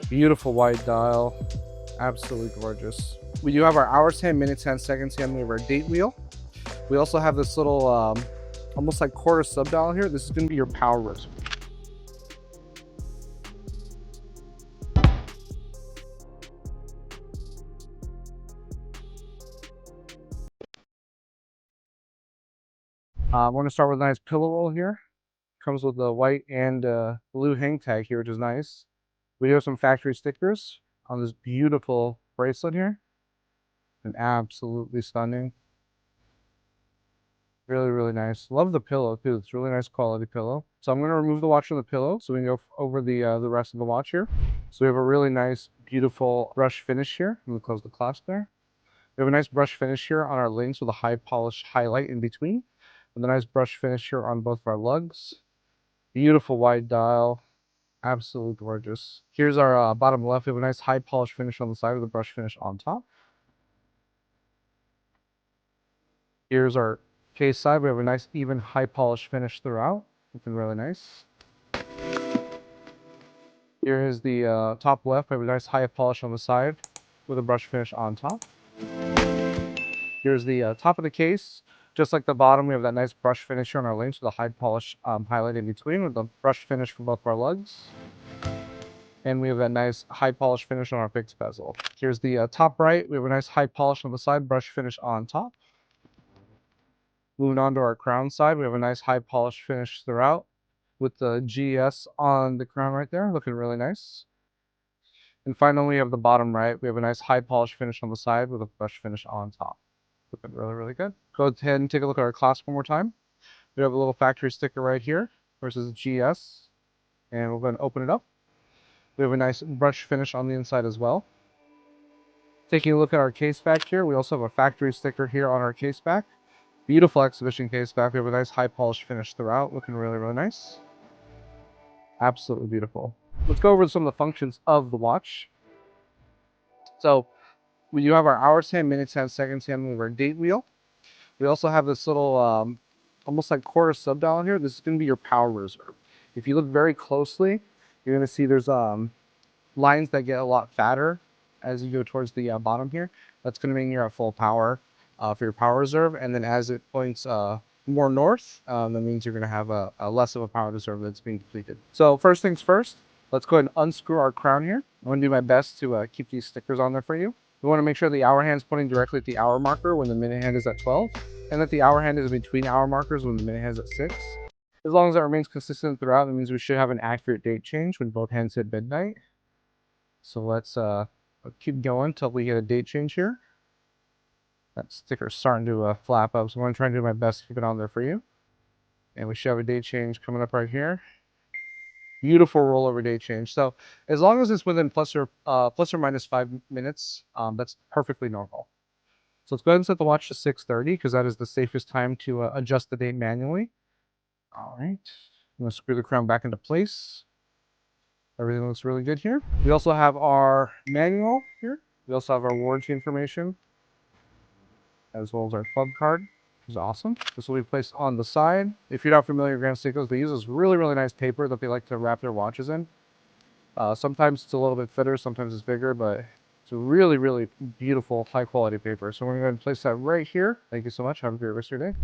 Beautiful white dial, absolutely gorgeous. We do have our hours hand, minutes hand, seconds hand. We have our date wheel. We also have this little, almost like quarter sub dial here. This is going to be your power wrist. We're going to start with a nice pillow roll here. Comes with the white and blue hang tag here, which is nice. We do have some factory stickers on this beautiful bracelet here. And absolutely stunning. Really, really nice. Love the pillow too. It's a really nice quality pillow. So I'm going to remove the watch from the pillow so we can go over the rest of the watch here. So we have a really nice, beautiful brush finish here. I'm going to close the clasp there. We have a nice brush finish here on our links with a high polish highlight in between. With a nice brush finish here on both of our lugs. Beautiful wide dial. Absolutely gorgeous. Here's our bottom left. We have a nice high polish finish on the side with a brush finish on top. Here's our case side. We have a nice even high polish finish throughout. Looking really nice. Here is the top left. We have a nice high polish on the side with a brush finish on top. Here's the top of the case. Just like the bottom, we have that nice brush finish here on our links with a high polish highlight in between with the brush finish for both of our lugs. And we have that nice high polish finish on our fixed bezel. Here's the top right. We have a nice high polish on the side, brush finish on top. Moving on to our crown side, we have a nice high polish finish throughout with the GS on the crown right there, looking really nice. And finally, we have the bottom right. We have a nice high polish finish on the side with a brush finish on top. Looking really, really good. Go ahead and take a look at our clasp one more time. We have a little factory sticker right here versus GS. And we're going to open it up. We have a nice brush finish on the inside as well. Taking a look at our case back here, we also have a factory sticker here on our case back. Beautiful exhibition case back. We have a nice high polish finish throughout, looking really, really nice. Absolutely beautiful. Let's go over some of the functions of the watch. So we do have our hours hand, minutes hand, seconds hand, we have our date wheel. We also have this little, almost like quarter sub dial here. This is going to be your power reserve. If you look very closely, you're going to see there's lines that get a lot fatter as you go towards the bottom here. That's going to mean you're at full power for your power reserve. And then as it points more north, that means you're going to have a less of a power reserve that's being depleted. So first things first, let's go ahead and unscrew our crown here. I'm going to do my best to keep these stickers on there for you. We want to make sure the hour hand is pointing directly at the hour marker when the minute hand is at 12, and that the hour hand is between hour markers when the minute hand is at 6. As long as that remains consistent throughout, that means we should have an accurate date change when both hands hit midnight. So let's keep going until we get a date change here. That sticker's starting to flap up, so I'm going to try and do my best to keep it on there for you. And we should have a date change coming up right here. Beautiful rollover date change. So as long as it's within plus or minus 5 minutes, that's perfectly normal. So let's go ahead and set the watch to 6:30 because that is the safest time to adjust the date manually. All right, I'm going to screw the crown back into place. Everything looks really good here. We also have our manual here. We also have our warranty information, as well as our club card, which is awesome. This will be placed on the side. If you're not familiar with Grand Seiko, they use this really, really nice paper that they like to wrap their watches in. Sometimes it's a little bit thinner, sometimes it's bigger, but it's a really, really beautiful, high quality paper. So we're going to place that right here. Thank you so much. Have a great rest of your day.